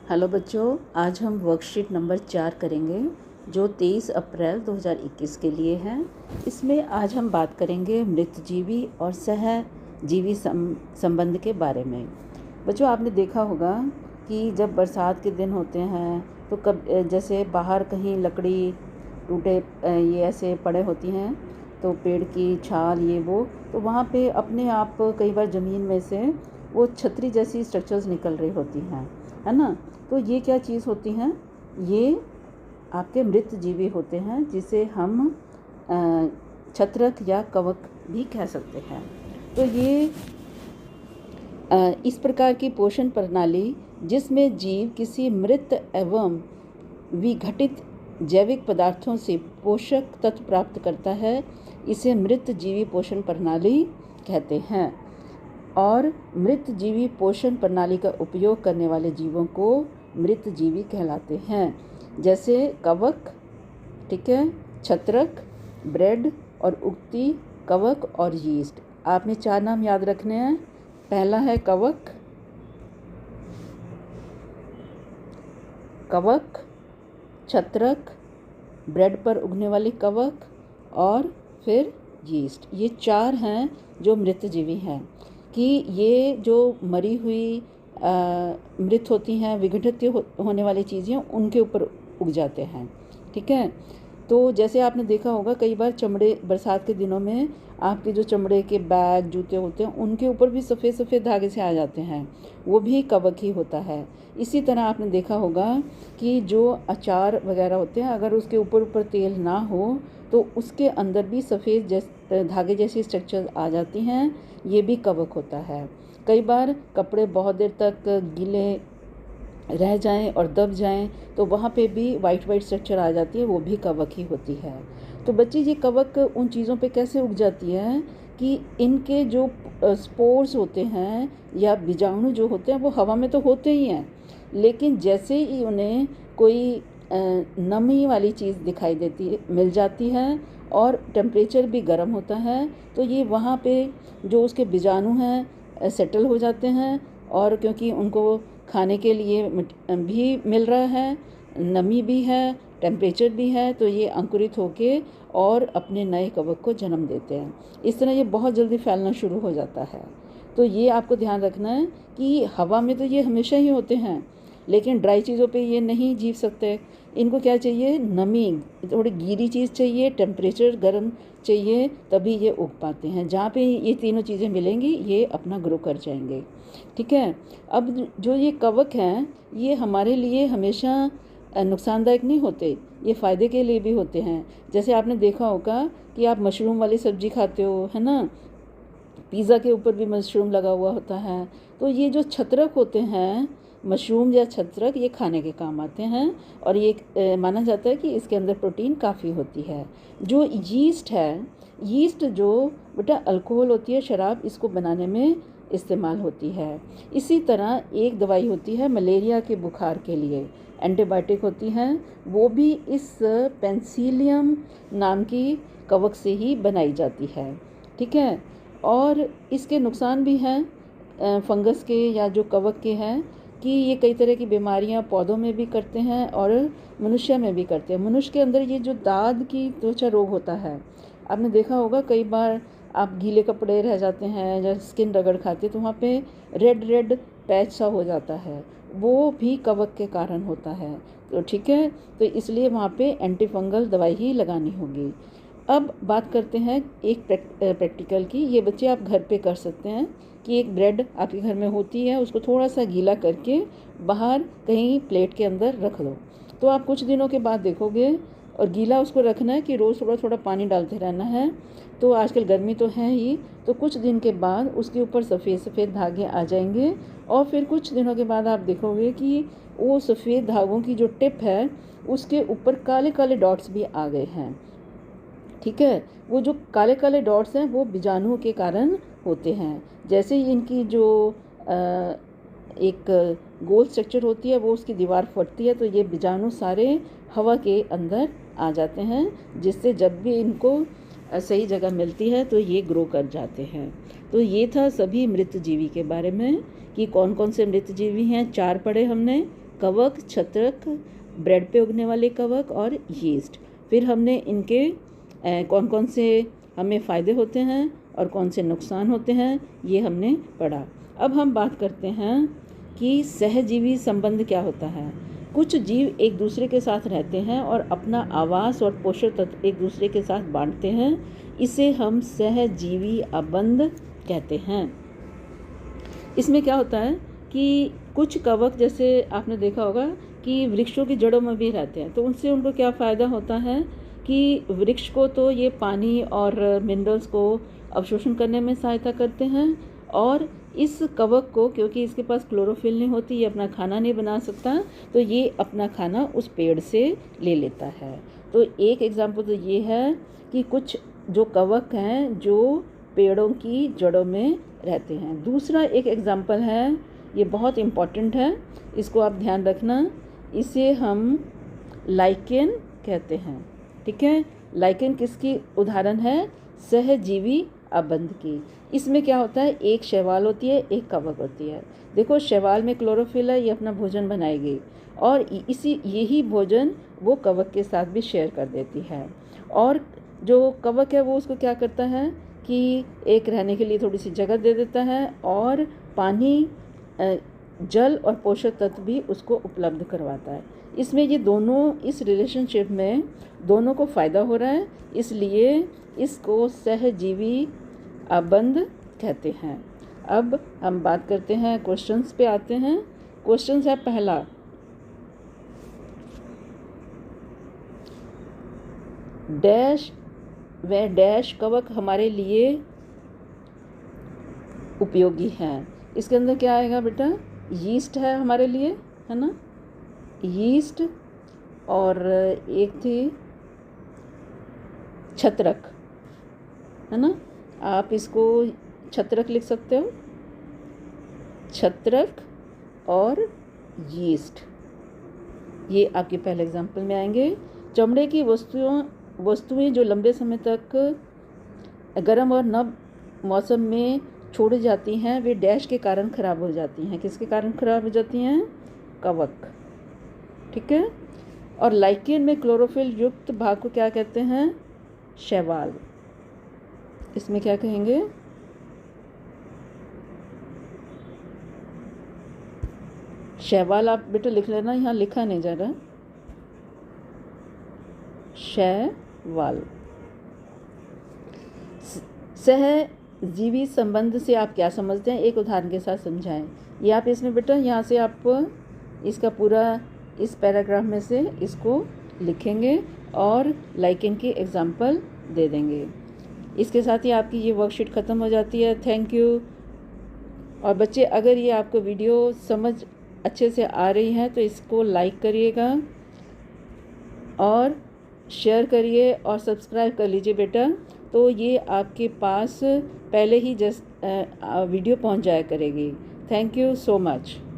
Hello बच्चों, आज हम वर्कशीट नंबर 4 करेंगे जो 23 अप्रैल 2021 के लिए है। इसमें आज हम बात करेंगे मृतजीवी और सहजीवी संबंध के बारे में। बच्चों, आपने देखा होगा कि जब बरसात के दिन होते हैं तो जैसे बाहर कहीं लकड़ी टूटे ये ऐसे पड़े होती हैं, तो पेड़ की छाल ये वो, तो वहाँ पे अपने आप कई बार ज़मीन में से वो छतरी जैसी स्ट्रक्चर्स निकल रही होती हैं, है ना। तो ये क्या चीज़ होती हैं? ये आपके मृत जीवी होते हैं, जिसे हम छत्रक या कवक भी कह सकते हैं। तो ये इस प्रकार की पोषण प्रणाली जिसमें जीव किसी मृत एवं विघटित जैविक पदार्थों से पोषक तत्व प्राप्त करता है, इसे मृत जीवी पोषण प्रणाली कहते हैं। और मृत जीवी पोषण प्रणाली का उपयोग करने वाले जीवों को मृत जीवी कहलाते हैं, जैसे कवक, ठीक है, छत्रक, ब्रेड और उगती कवक और यीस्ट। आपने 4 नाम याद रखने हैं। पहला है कवक, छत्रक, ब्रेड पर उगने वाली कवक और फिर यीस्ट। ये 4 हैं जो मृत जीवी हैं। कि ये जो मरी हुई मृत होती हैं, विघटित होने वाली चीज़ें उनके ऊपर उग जाते हैं, ठीक है। तो जैसे आपने देखा होगा कई बार चमड़े, बरसात के दिनों में आपके जो चमड़े के बैग जूते होते हैं उनके ऊपर भी सफ़ेद सफ़ेद धागे से आ जाते हैं, वो भी कवक ही होता है। इसी तरह आपने देखा होगा कि जो अचार वगैरह होते हैं, अगर उसके ऊपर तेल ना हो तो उसके अंदर भी सफ़ेद धागे जैसी स्ट्रक्चर आ जाती हैं, ये भी कवक होता है। कई बार कपड़े बहुत देर तक गीले रह जाएं और दब जाएं तो वहाँ पे भी वाइट स्ट्रक्चर आ जाती है, वो भी कवक ही होती है। तो बच्चे, ये कवक उन चीज़ों पे कैसे उग जाती है कि इनके जो स्पोर्स होते हैं या बीजाणु जो होते हैं वो हवा में तो होते ही हैं, लेकिन जैसे ही उन्हें कोई नमी वाली चीज़ दिखाई देती मिल जाती है और टेम्परेचर भी गर्म होता है, तो ये वहाँ पे जो उसके बीजाणु हैं सेटल हो जाते हैं। और क्योंकि उनको खाने के लिए भी मिल रहा है, नमी भी है, टेम्परेचर भी है, तो ये अंकुरित होके और अपने नए कवक को जन्म देते हैं। इस तरह ये बहुत जल्दी फैलना शुरू हो जाता है। तो ये आपको ध्यान रखना है कि हवा में तो ये हमेशा ही होते हैं, लेकिन ड्राई चीज़ों पे ये नहीं जीव सकते। इनको क्या चाहिए? नमी, थोड़ी गीली चीज़ चाहिए, टेम्परेचर गर्म चाहिए, तभी ये उग पाते हैं। जहाँ पे ये तीनों चीज़ें मिलेंगी ये अपना ग्रो कर जाएंगे, ठीक है। अब जो ये कवक हैं ये हमारे लिए हमेशा नुकसानदायक नहीं होते, ये फ़ायदे के लिए भी होते हैं। जैसे आपने देखा होगा कि आप मशरूम वाली सब्ज़ी खाते हो, है ना, पिज़्ज़ा के ऊपर भी मशरूम लगा हुआ होता है। तो ये जो छत्रक होते हैं, मशरूम या छत्रक, ये खाने के काम आते हैं और ये माना जाता है कि इसके अंदर प्रोटीन काफ़ी होती है। जो यीस्ट है, यीस्ट जो बेटा अल्कोहल होती है, शराब, इसको बनाने में इस्तेमाल होती है। इसी तरह एक दवाई होती है मलेरिया के बुखार के लिए, एंटीबायोटिक होती हैं, वो भी इस पेंसिलियम नाम की कवक से ही बनाई जाती है, ठीक है। और इसके नुकसान भी हैं फंगस के या जो कवक के हैं, कि ये कई तरह की बीमारियां पौधों में भी करते हैं और मनुष्य में भी करते हैं। मनुष्य के अंदर ये जो दाद की त्वचा रोग होता है, आपने देखा होगा कई बार आप गीले कपड़े रह जाते हैं या स्किन रगड़ खाते तो वहाँ पे रेड पैच सा हो जाता है, वो भी कवक के कारण होता है। तो ठीक है, तो इसलिए वहाँ पे एंटी फंगल दवाई ही लगानी होगी। अब बात करते हैं एक प्रैक्टिकल की। ये बच्चे आप घर पे कर सकते हैं कि एक ब्रेड आपके घर में होती है, उसको थोड़ा सा गीला करके बाहर कहीं प्लेट के अंदर रख दो। तो आप कुछ दिनों के बाद देखोगे, और गीला उसको रखना है कि रोज़ थोड़ा थोड़ा पानी डालते रहना है। तो आजकल गर्मी तो है ही, तो कुछ दिन के बाद उसके ऊपर सफ़ेद सफ़ेद धागे आ जाएंगे और फिर कुछ दिनों के बाद आप देखोगे कि वो सफ़ेद धागों की जो टिप है उसके ऊपर काले काले डॉट्स भी आ गए हैं, ठीक है। वो जो काले काले डॉट्स हैं वो बीजाणुओं के कारण होते हैं। जैसे ही इनकी जो एक गोल स्ट्रक्चर होती है वो उसकी दीवार फटती है, तो ये बीजाणु सारे हवा के अंदर आ जाते हैं, जिससे जब भी इनको सही जगह मिलती है तो ये ग्रो कर जाते हैं। तो ये था सभी मृत जीवी के बारे में कि कौन कौन से मृत जीवी हैं। 4 पढ़े हमने, कवक, छत्रक, ब्रेड पे उगने वाले कवक और यीस्ट। फिर हमने इनके कौन कौन से हमें फ़ायदे होते हैं और कौन से नुकसान होते हैं ये हमने पढ़ा। अब हम बात करते हैं कि सहजीवी संबंध क्या होता है। कुछ जीव एक दूसरे के साथ रहते हैं और अपना आवास और पोषक तत्व एक दूसरे के साथ बांटते हैं, इसे हम सहजीवी संबंध कहते हैं। इसमें क्या होता है कि कुछ कवक, जैसे आपने देखा होगा कि वृक्षों की जड़ों में भी रहते हैं, तो उनसे उनको क्या फ़ायदा होता है कि वृक्ष को तो ये पानी और मिनरल्स को अवशोषण करने में सहायता करते हैं, और इस कवक को, क्योंकि इसके पास क्लोरोफिल नहीं होती, ये अपना खाना नहीं बना सकता, तो ये अपना खाना उस पेड़ से ले लेता है। तो एक एग्जाम्पल तो ये है कि कुछ जो कवक हैं जो पेड़ों की जड़ों में रहते हैं। दूसरा एक एग्जाम्पल है, ये बहुत इम्पॉर्टेंट है, इसको आप ध्यान रखना, इसे हम लाइकेन कहते हैं। ठीक है, लाइकेन किसकी उदाहरण है? सहजीवी संबंध की। इसमें क्या होता है, एक शैवाल होती है, एक कवक होती है। देखो, शैवाल में क्लोरोफिल है, ये अपना भोजन बनाएगी और यही भोजन वो कवक के साथ भी शेयर कर देती है। और जो कवक है वो उसको क्या करता है कि एक रहने के लिए थोड़ी सी जगह दे देता है और पानी, जल और पोषक तत्व भी उसको उपलब्ध करवाता है। इसमें ये दोनों, इस रिलेशनशिप में दोनों को फ़ायदा हो रहा है, इसलिए इसको सहजीवी संबंध कहते हैं। अब हम बात करते हैं, क्वेश्चंस पे आते हैं। क्वेश्चंस है पहला, डैश व डैश कवक हमारे लिए उपयोगी हैं। इसके अंदर क्या आएगा बेटा? यीस्ट है हमारे लिए, है ना, यीस्ट, और एक थी छत्रक, है ना, आप इसको छत्रक लिख सकते हो, छत्रक और यीस्ट, ये आपके पहले एग्जाम्पल में आएंगे। चमड़े की वस्तुएं जो लंबे समय तक गर्म और नम मौसम में छोड़ी जाती हैं, वे डैश के कारण खराब हो जाती हैं। किसके कारण खराब हो जाती हैं? कवक। ठीक है, और लाइकेन में क्लोरोफिल युक्त भाग को क्या कहते हैं? शैवाल। इसमें क्या कहेंगे? शैवाल। आप बेटा लिख लेना, यहाँ लिखा नहीं जा रहा, शैवाल। सहजीवी संबंध से आप क्या समझते हैं, एक उदाहरण के साथ समझाएं। ये आप इसमें बेटा, यहाँ से आप इसका पूरा, इस पैराग्राफ में से इसको लिखेंगे और लाइकेन की एग्जाम्पल दे देंगे। इसके साथ ही आपकी ये वर्कशीट ख़त्म हो जाती है। Thank you. और बच्चे, अगर ये आपको वीडियो समझ अच्छे से आ रही है तो इसको लाइक करिएगा और शेयर करिए और सब्सक्राइब कर लीजिए बेटा, तो ये आपके पास पहले ही वीडियो पहुंच जाया करेगी। Thank you so much.